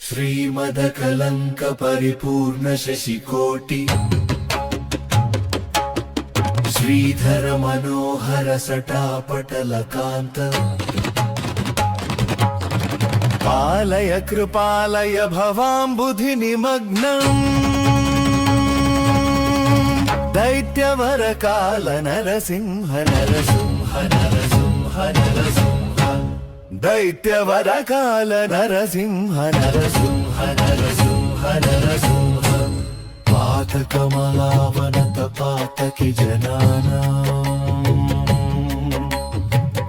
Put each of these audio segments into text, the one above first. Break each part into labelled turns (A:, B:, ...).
A: శ్రీమదకలంక పరిపూర్ణ శశికోటి శ్రీధర మనోహర సటాపటలకాంత పాలయ కృపాలయ భవాంబుధి నిమగ్నం దైత్యవర కాల నరసింహ నరసింహ నరసింహ నరసింహ దైత్యవర కాల నరసింహ నరసింహ నరసింహ నరసింహ పాతకమలావనత పాతకి జనానాం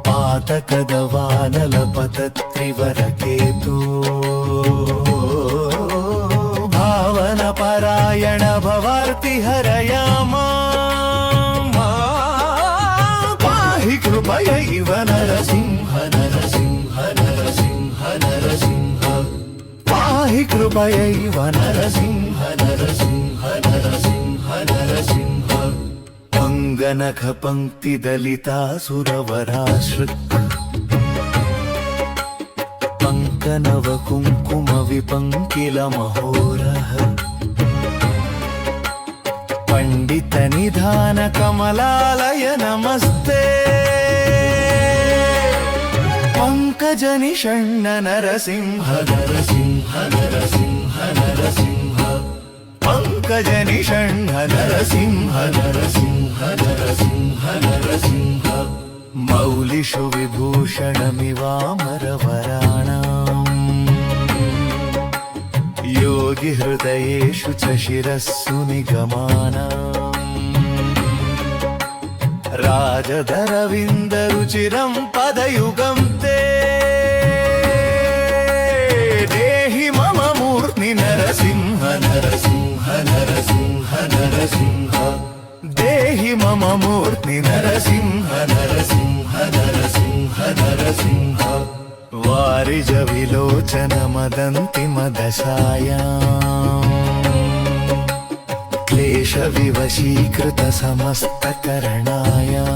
A: పాతకదవానల పతత్రివరకేతో భావన పరాయణ భవార్తి హరయామా పాహి కృపయైవ నరసింహ నరసింహ నరసింహ నరసింహ పాహి కృపయైవ నరసింహ నరసింహ నరసింహ నరసింహ పంగనఖ పంక్తి దళితాసురవరాశ్రుత్ పంకనవ కుంకుమ విపంకిల మహోరః పండిత నిధాన కమలాలయ నమస్తే పంకజ నిషణ్ణ నరసింహ నరసింహ నరసింహ నరసింహ పంకజ నిషణ్ణ నరసింహ నరసింహ నరసింహ నరసింహ మౌలిషు విభూషణమివామరవరాణాం యోగి హృదయేషు చ శిరస్సు నిగమానాం రాజధరవిందరుచిరం పదయుగం తే దేహి మమ మూర్తి నరసింహ నరసింహ నరసింహ నరసింహ దేహి మమ మూర్తి నరసింహ నరసింహ నరసింహ నరసింహ వారిజ విలోచన మదంతి మదశాయాం క్లేశ వివశీకృత సమస్తకరణాయాం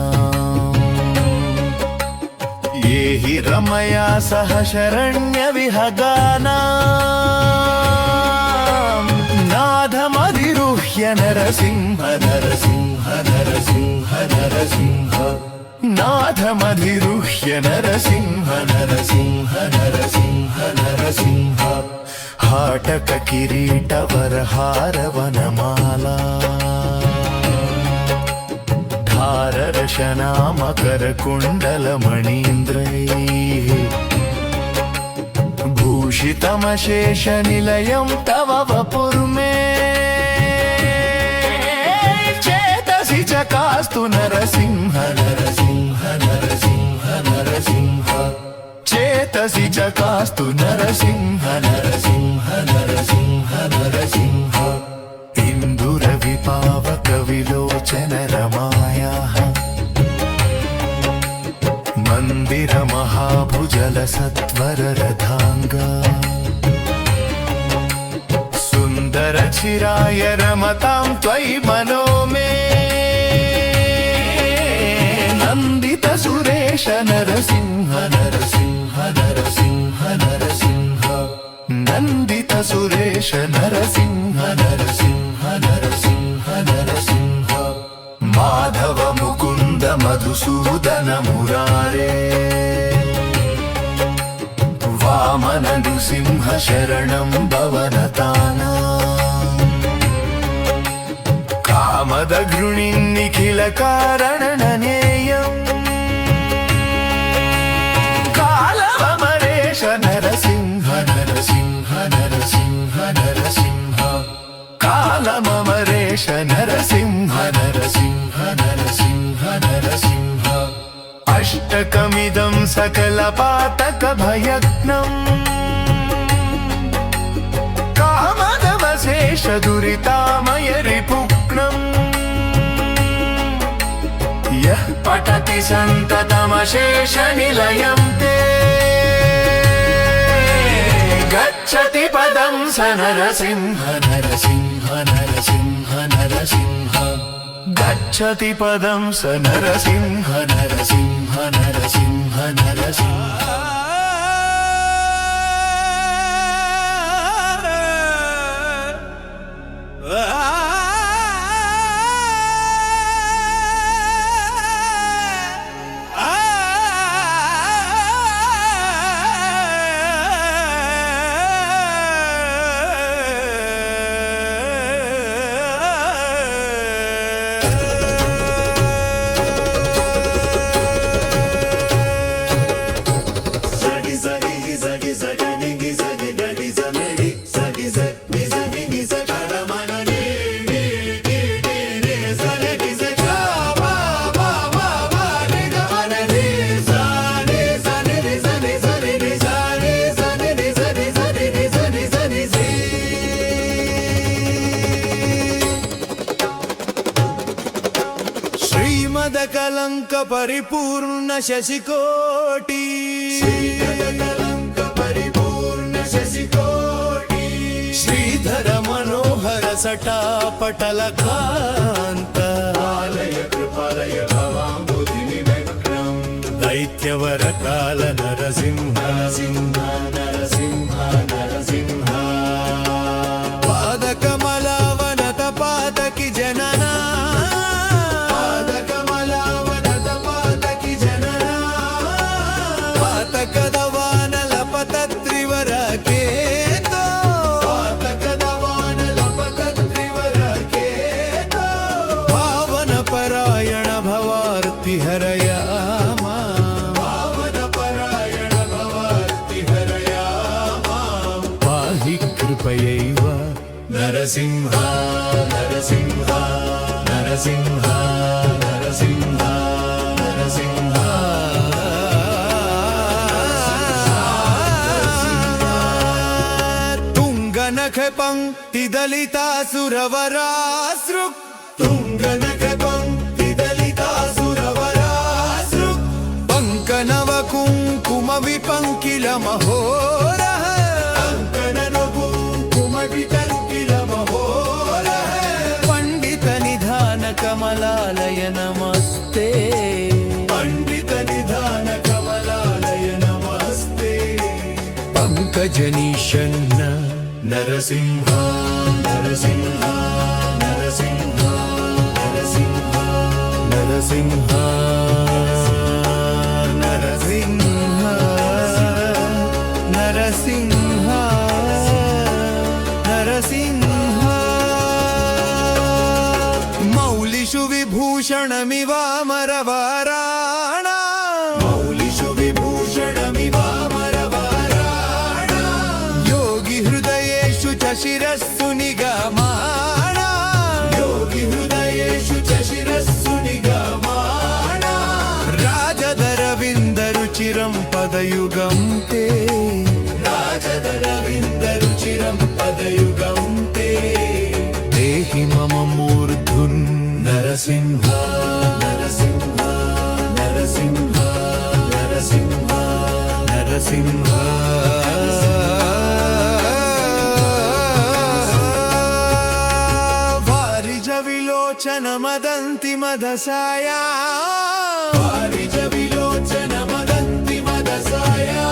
A: ये हि रमया सह शरण्य विहगानां नादमधिरुह्य नरसिंह नरसिंह नरसिंह नरसिंह नादमधिरुह्य नरसिंह नरसिंह नरसिंह नरसिंह हाटक किरीट वरहार वनमाला हाररशनामकर कुण्डलमणीन्द्रैः भूषितमशेषनिलयं तव वपुर्मे चेतसि चकास्तु नरसिंह नरसिंह नरसिंह नरसिंह चेतसि चकास्तु नरसिंह नरसिंह नरसिंह नरसिंह इंदुरविपावक विलोचन रमायाः मंदिर महाभुजल सत्वर रथांगा सुंदर चिराय रमतां त्वयि मनो मे नंदित सुरेश नरसिंह नरसिंह नरसिंह नरसिंह नंदित सुरेश नरसिंह नरसिंह नरसिंह नरसिंह माधव मुकुंद मधुसूदन मुरारे वामन नृसिंह शरणं भवनतानां कामद गृणि निखिल कारण ननेयम् कालवमरेश नरसिंह नरसिंह नरसिंह नरसिंह कालममरेश नरसिंह नरसिंह नरसिंह नरसिंह अष्टकमिदं सकलपातक भयग्नं कामदमशेष दुरितामय रिपुग्नम् यः पठति सन्ततमशेष निलयं ते गच्छति पदं स नरसिंह नरसिंह नरसिंह नरसिंह गच्छति पदं स नरसिंह नरसिंह नरसिंह नरसिंह
B: కలంక పరిపూర్ణ శశికోటి శ్రీధర మనోహర సటాపటల కాంత దైత్యవర కాల నరసింహ పాదకమలావనత పాతకి జననా పాతకదవానల పతత్రివర కేతో పావన పరాయణ భవార్తి హరయా కృపయైవ నరసింహ నరసింహ నరసింహ నరసింహ నరసింహ తుంగనఖ పంక్తి దళితాసురవరాసృక్ తుంగనఖ పంక్తి దళితాసురవరాసృక్ పంకనవ కుంకుమ విపంకిల మహోర పండిత నిధాన కమలాలయ నమస్తే పండిత నిధాన కమలాలయ నమస్తే పంకజనీషన్న నరసింహ నరసింహ నరసింహ నరసింహ నరసింహ నరసింహ నరసింహ నరసింహ మౌలిషు విభూషణమివామరవారాణ మౌలిషు విభూషణమివామరవారాణ యోగి హృదయేషు చ శిరస్సు నిగమాణ యోగి హృదయేషు చ శిరస్సు నిగమాణ రాజదరవిందరుచిరం పదయుగం తే రాజదరవిందరుచిరం పదయుగం తే దేహి మమ మూర్ధున్ నరసింహ నరసింహ నరసింహ నరసింహ నరసింహ వారిజ విలోచన మదంతి మదసాయా వారిజ విలోచన మదంతి మదసాయా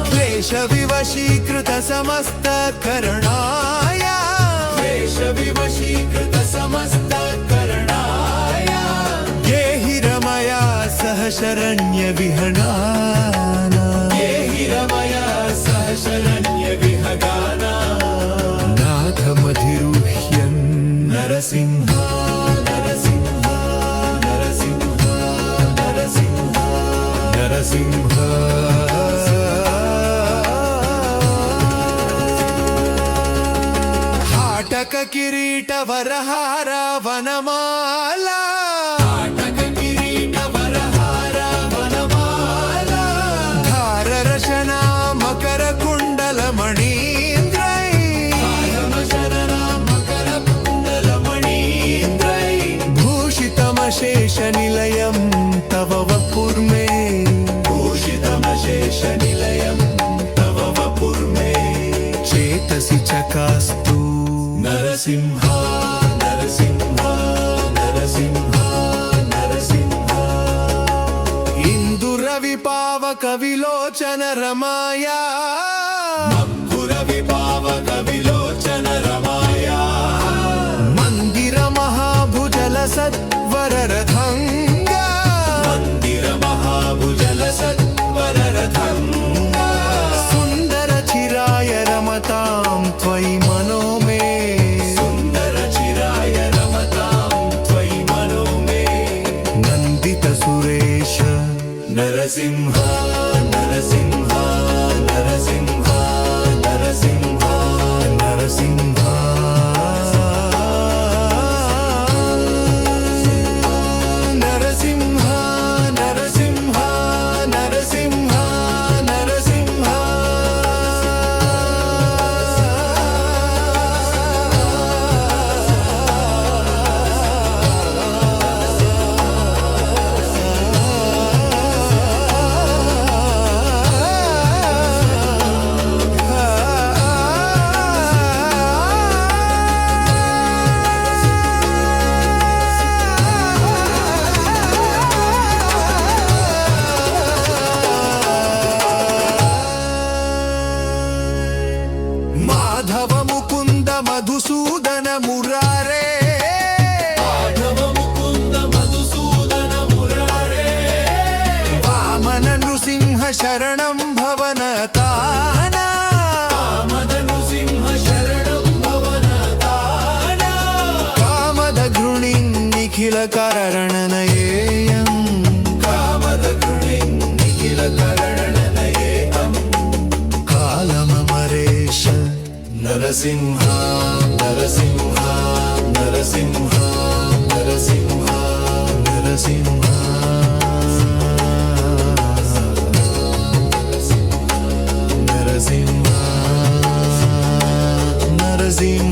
B: క్లేశ వివశీకృత సమస్త కరుణాయ క్లేశ వివశీకృత సమస్త కరుణాయ గేహి రమయా సహ శరణ్య విహగాన గేహి రమయా సహ శరణ్య విహగాన నాథమధిరుహ్యన్ నరసింహ నరసింహ నరసింహ నరసింహ నరసింహ హాటక కిరీట వరహార వనమాల హాటక కిరీట వరహార వనమాల ధారరశన మకర కుండల మణీంద్రై మకర కుండల మణీంద్రై భూషితమశేష నిలయం తవ వపుర్మే భూషితమశేష నిలయం తవ వపుర్మే చేతసి చకాస్తు నరసింహ నరసింహ నరసింహ నరసింహ ఇందురవి పావక విలోచన రమాయా మంకురవి పావక విలోచన రమాయా మందిర మహాభుజల సత్వర రథంగా మందిర మహాభుజల సత్వర రథంగా సుందర చిరాయ రమతాం త్వయి మనో మే సుందర చిరాయ రమతాం త్వయి మనో మే నందిత సురేశ నరసింహ నరసింహ నరసింహ మాధవ ముకుంద మధుసూదన మురారే మాధవ ముకుంద మధుసూదన మురారే వామన నృసింహ శరణం భవన తానా వామన నృసింహ శరణం భవన తానా కామద గృణి నిఖిల కరణనయేయం కామద గృణి నిఖిల కరణనయేయం కాలమమరేశ నరసింహ నరసింహ నరసింహ నరసింహ నరసింహ నరసింహ నరసింహ